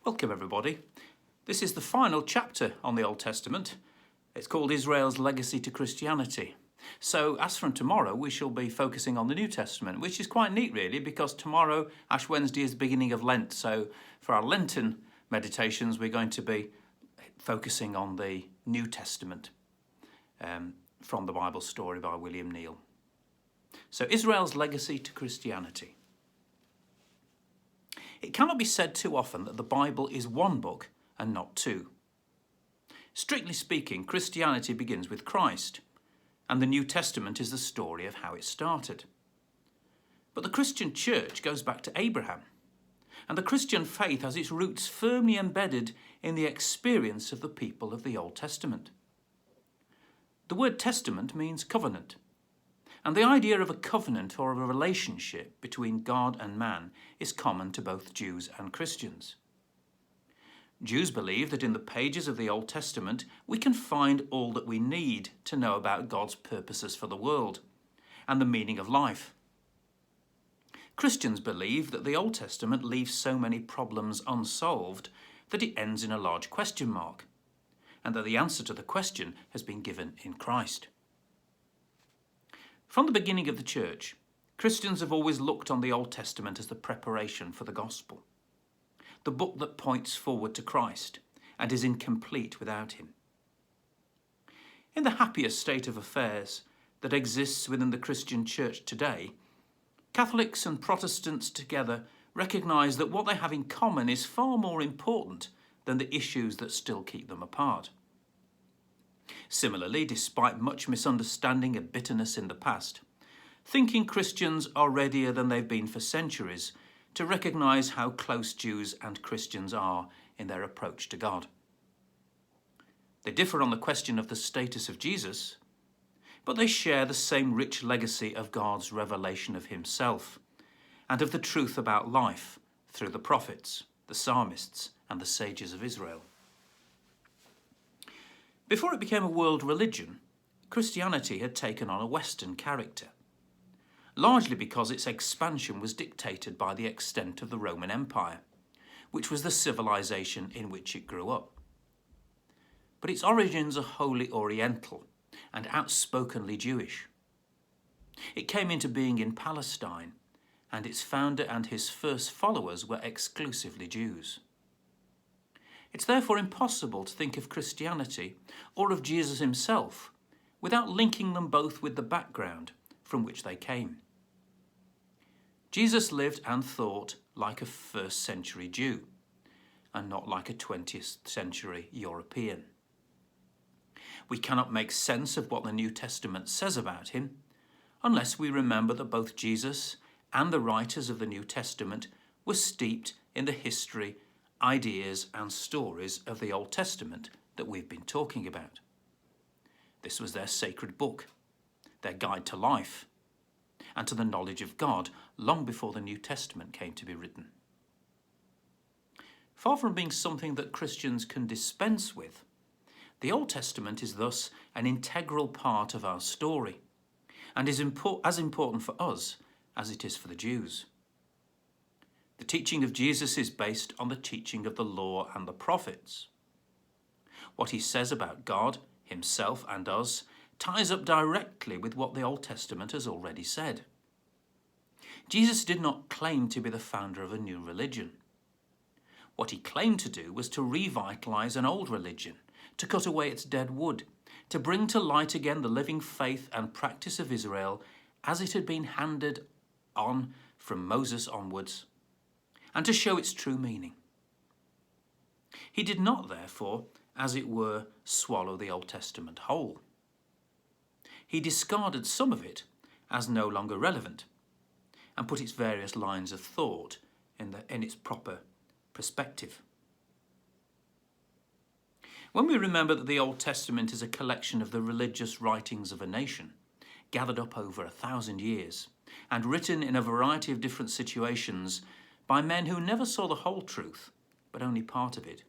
Welcome everybody. This is the final chapter on the Old Testament. It's called Israel's Legacy to Christianity. So as from tomorrow we shall be focusing on the New Testament, which is quite neat really, because tomorrow, Ash Wednesday, is the beginning of Lent. So for our Lenten meditations we're going to be focusing on the New Testament from the Bible story by William Neal. So Israel's Legacy to Christianity. It cannot be said too often that the Bible is one book and not two. Strictly speaking, Christianity begins with Christ, and the New Testament is the story of how it started. But the Christian church goes back to Abraham, and the Christian faith has its roots firmly embedded in the experience of the people of the Old Testament. The word testament means covenant. And the idea of a covenant or of a relationship between God and man is common to both Jews and Christians. Jews believe that in the pages of the Old Testament we can find all that we need to know about God's purposes for the world and the meaning of life. Christians believe that the Old Testament leaves so many problems unsolved that it ends in a large question mark, and that the answer to the question has been given in Christ. From the beginning of the church, Christians have always looked on the Old Testament as the preparation for the gospel, the book that points forward to Christ and is incomplete without him. In the happiest state of affairs that exists within the Christian church today, Catholics and Protestants together recognise that what they have in common is far more important than the issues that still keep them apart. Similarly, despite much misunderstanding and bitterness in the past, thinking Christians are readier than they've been for centuries to recognise how close Jews and Christians are in their approach to God. They differ on the question of the status of Jesus, but they share the same rich legacy of God's revelation of himself and of the truth about life through the prophets, the psalmists, and the sages of Israel. Before it became a world religion, Christianity had taken on a Western character, largely because its expansion was dictated by the extent of the Roman Empire, which was the civilization in which it grew up. But its origins are wholly Oriental and outspokenly Jewish. It came into being in Palestine, and its founder and his first followers were exclusively Jews. It's therefore impossible to think of Christianity or of Jesus himself without linking them both with the background from which they came. Jesus lived and thought like a first century Jew and not like a 20th century European. We cannot make sense of what the New Testament says about him unless we remember that both Jesus and the writers of the New Testament were steeped in the history, ideas and stories of the Old Testament that we've been talking about. This was their sacred book, their guide to life and to the knowledge of God long before the New Testament came to be written. Far from being something that Christians can dispense with, the Old Testament is thus an integral part of our story and is as important for us as it is for the Jews. The teaching of Jesus is based on the teaching of the law and the prophets. What he says about God, himself and us ties up directly with what the Old Testament has already said. Jesus did not claim to be the founder of a new religion. What he claimed to do was to revitalise an old religion, to cut away its dead wood, to bring to light again the living faith and practice of Israel as it had been handed on from Moses onwards, and to show its true meaning. He did not, therefore, as it were, swallow the Old Testament whole. He discarded some of it as no longer relevant and put its various lines of thought in its proper perspective. When we remember that the Old Testament is a collection of the religious writings of a nation, gathered up over 1,000 years and written in a variety of different situations by men who never saw the whole truth, but only part of it,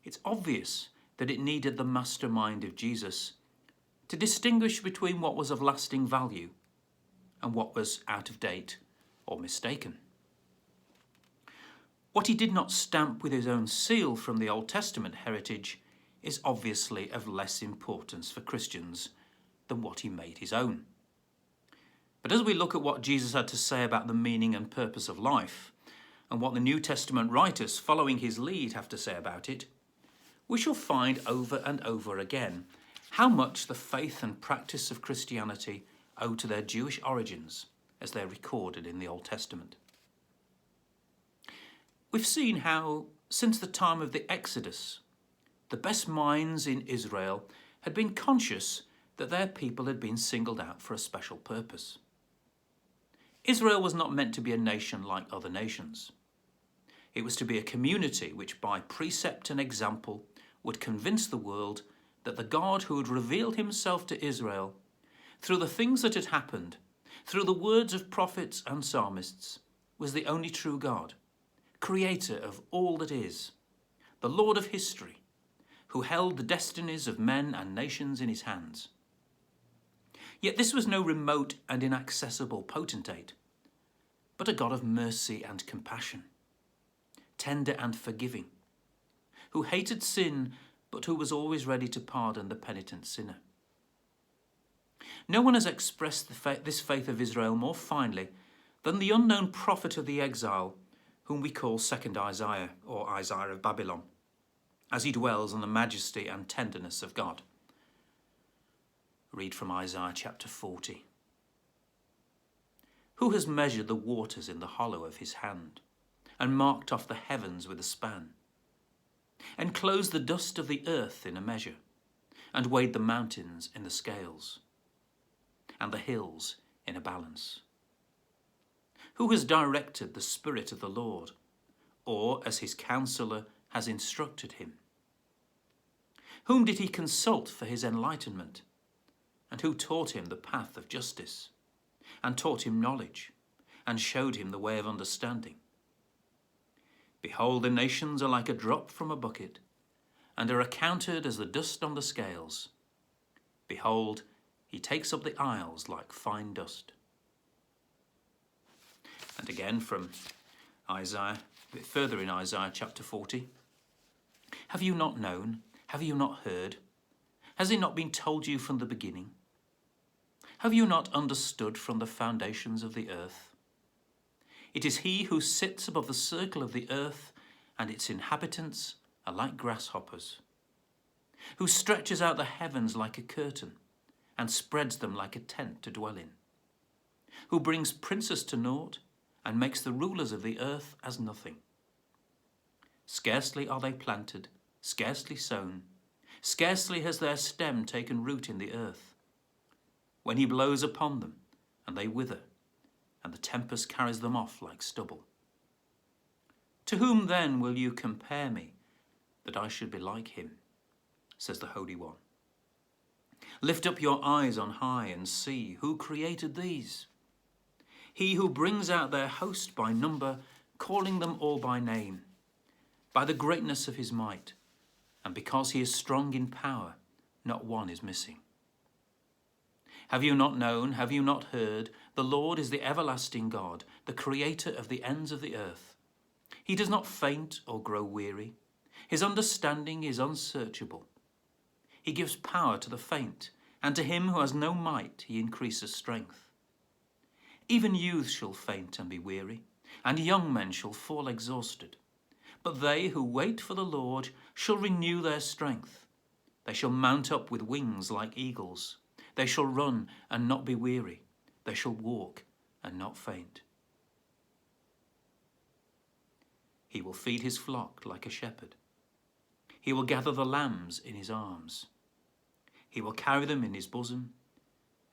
it's obvious that it needed the mastermind of Jesus to distinguish between what was of lasting value and what was out of date or mistaken. What he did not stamp with his own seal from the Old Testament heritage is obviously of less importance for Christians than what he made his own. But as we look at what Jesus had to say about the meaning and purpose of life, and what the New Testament writers following his lead have to say about it, we shall find over and over again how much the faith and practice of Christianity owe to their Jewish origins as they're recorded in the Old Testament. We've seen how, since the time of the Exodus, the best minds in Israel had been conscious that their people had been singled out for a special purpose. Israel was not meant to be a nation like other nations. It was to be a community which, by precept and example, would convince the world that the God who had revealed himself to Israel through the things that had happened, through the words of prophets and psalmists, was the only true God, creator of all that is, the Lord of history, who held the destinies of men and nations in his hands. Yet this was no remote and inaccessible potentate, but a God of mercy and compassion, tender and forgiving, who hated sin but who was always ready to pardon the penitent sinner. No one has expressed this faith of Israel more finely than the unknown prophet of the exile, whom we call Second Isaiah, or Isaiah of Babylon, as he dwells on the majesty and tenderness of God. Read from Isaiah chapter 40. Who has measured the waters in the hollow of his hand, and marked off the heavens with a span, enclosed the dust of the earth in a measure, and weighed the mountains in the scales, and the hills in a balance? Who has directed the Spirit of the Lord, or as his counselor has instructed him? Whom did he consult for his enlightenment? And who taught him the path of justice, and taught him knowledge, and showed him the way of understanding? Behold, the nations are like a drop from a bucket, and are accounted as the dust on the scales. Behold, he takes up the isles like fine dust. And again from Isaiah, a bit further in Isaiah chapter 40. Have you not known? Have you not heard? Has it not been told you from the beginning? Have you not understood from the foundations of the earth? It is he who sits above the circle of the earth, and its inhabitants are like grasshoppers, who stretches out the heavens like a curtain, and spreads them like a tent to dwell in, who brings princes to naught, and makes the rulers of the earth as nothing. Scarcely are they planted, scarcely sown, scarcely has their stem taken root in the earth, when he blows upon them, and they wither, and the tempest carries them off like stubble. To whom then will you compare me, that I should be like him, says the Holy One? Lift up your eyes on high and see who created these. He who brings out their host by number, calling them all by name, by the greatness of his might, and because he is strong in power, not one is missing. Have you not known, have you not heard? The Lord is the everlasting God, the creator of the ends of the earth. He does not faint or grow weary. His understanding is unsearchable. He gives power to the faint, and to him who has no might he increases strength. Even youths shall faint and be weary, and young men shall fall exhausted. But they who wait for the Lord shall renew their strength. They shall mount up with wings like eagles. They shall run and not be weary. They shall walk and not faint. He will feed his flock like a shepherd. He will gather the lambs in his arms. He will carry them in his bosom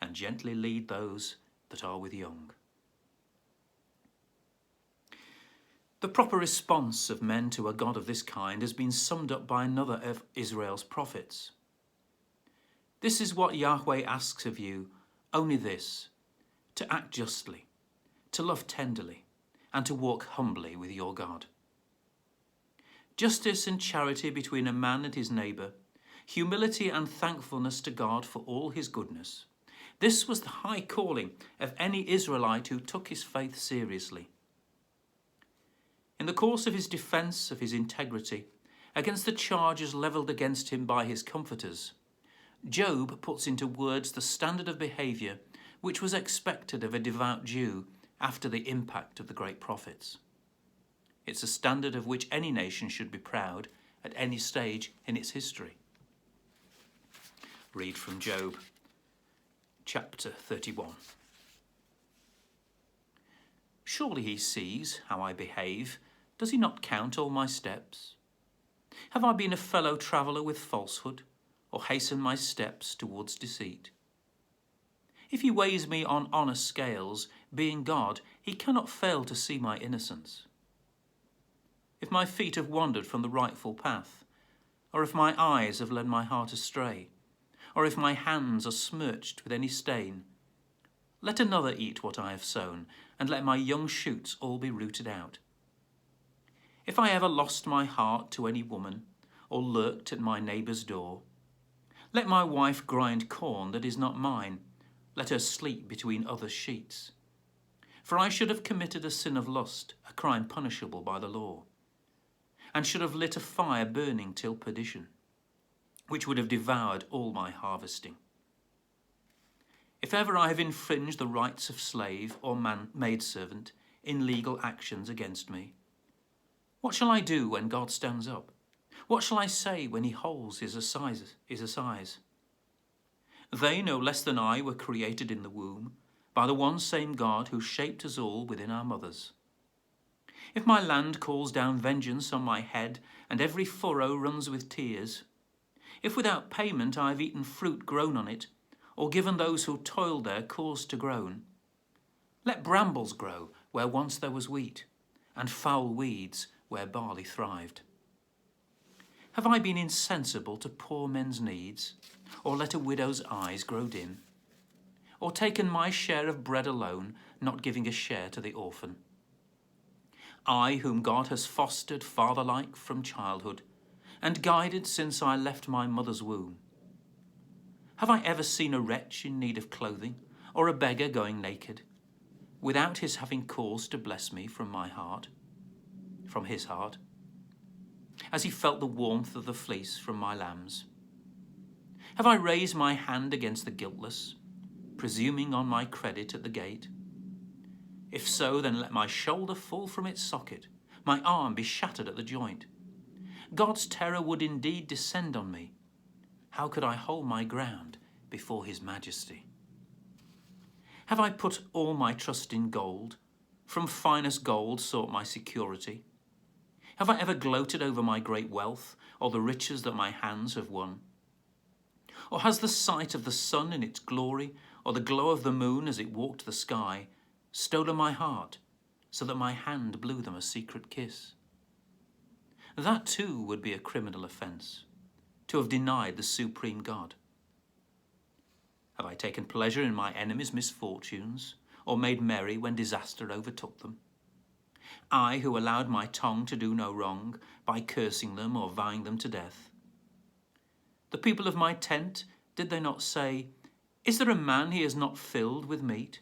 and gently lead those that are with young. The proper response of men to a God of this kind has been summed up by another of Israel's prophets. This is what Yahweh asks of you, only this, to act justly, to love tenderly, and to walk humbly with your God. Justice and charity between a man and his neighbour, humility and thankfulness to God for all his goodness. This was the high calling of any Israelite who took his faith seriously. In the course of his defence of his integrity against the charges levelled against him by his comforters, Job puts into words the standard of behaviour which was expected of a devout Jew after the impact of the great prophets. It's a standard of which any nation should be proud at any stage in its history. Read from Job, chapter 31. Surely he sees how I behave. Does he not count all my steps? Have I been a fellow traveller with falsehood, or hastened my steps towards deceit? If he weighs me on honest scales, being God, he cannot fail to see my innocence. If my feet have wandered from the rightful path, or if my eyes have led my heart astray, or if my hands are smirched with any stain, let another eat what I have sown, and let my young shoots all be rooted out. If I ever lost my heart to any woman, or lurked at my neighbour's door, let my wife grind corn that is not mine, let her sleep between other sheets. For I should have committed a sin of lust, a crime punishable by the law, and should have lit a fire burning till perdition, which would have devoured all my harvesting. If ever I have infringed the rights of slave or maidservant in legal actions against me, what shall I do when God stands up? What shall I say when he holds his assize? They no less than I were created in the womb by the one same God who shaped us all within our mothers. If my land calls down vengeance on my head and every furrow runs with tears, if without payment I have eaten fruit grown on it, or given those who toiled there cause to groan, let brambles grow where once there was wheat, and foul weeds where barley thrived. Have I been insensible to poor men's needs, or let a widow's eyes grow dim, or taken my share of bread alone, not giving a share to the orphan? I, whom God has fostered father-like from childhood, and guided since I left my mother's womb. Have I ever seen a wretch in need of clothing, or a beggar going naked, without his having cause to bless me from his heart, as he felt the warmth of the fleece from my lambs? Have I raised my hand against the guiltless, presuming on my credit at the gate? If so, then let my shoulder fall from its socket, my arm be shattered at the joint. God's terror would indeed descend on me. How could I hold my ground before his majesty? Have I put all my trust in gold, from finest gold sought my security? Have I ever gloated over my great wealth, or the riches that my hands have won? Or has the sight of the sun in its glory, or the glow of the moon as it walked the sky, stolen my heart, so that my hand blew them a secret kiss? That too would be a criminal offence, to have denied the supreme God. Have I taken pleasure in my enemies' misfortunes, or made merry when disaster overtook them? I, who allowed my tongue to do no wrong, by cursing them or vowing them to death. The people of my tent, did they not say, "Is there a man he has not filled with meat?"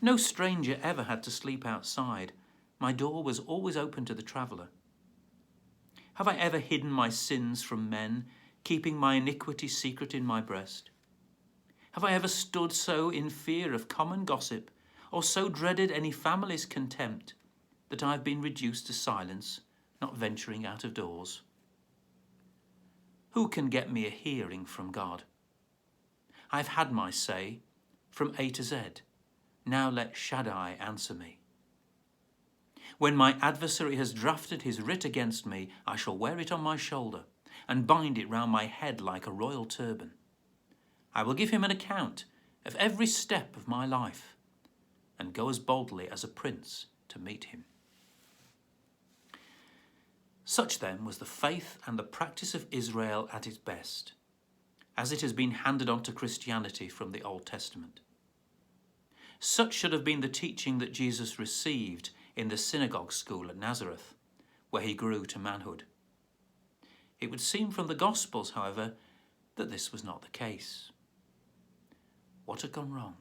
No stranger ever had to sleep outside. My door was always open to the traveller. Have I ever hidden my sins from men, keeping my iniquity secret in my breast? Have I ever stood so in fear of common gossip, or so dreaded any family's contempt, that I have been reduced to silence, not venturing out of doors? Who can get me a hearing from God? I have had my say, from A to Z. Now let Shaddai answer me. When my adversary has drafted his writ against me, I shall wear it on my shoulder, and bind it round my head like a royal turban. I will give him an account of every step of my life, and go as boldly as a prince to meet him. Such then was the faith and the practice of Israel at its best, as it has been handed on to Christianity from the Old Testament. Such should have been the teaching that Jesus received in the synagogue school at Nazareth, where he grew to manhood. It would seem from the Gospels, however, that this was not the case. What had gone wrong?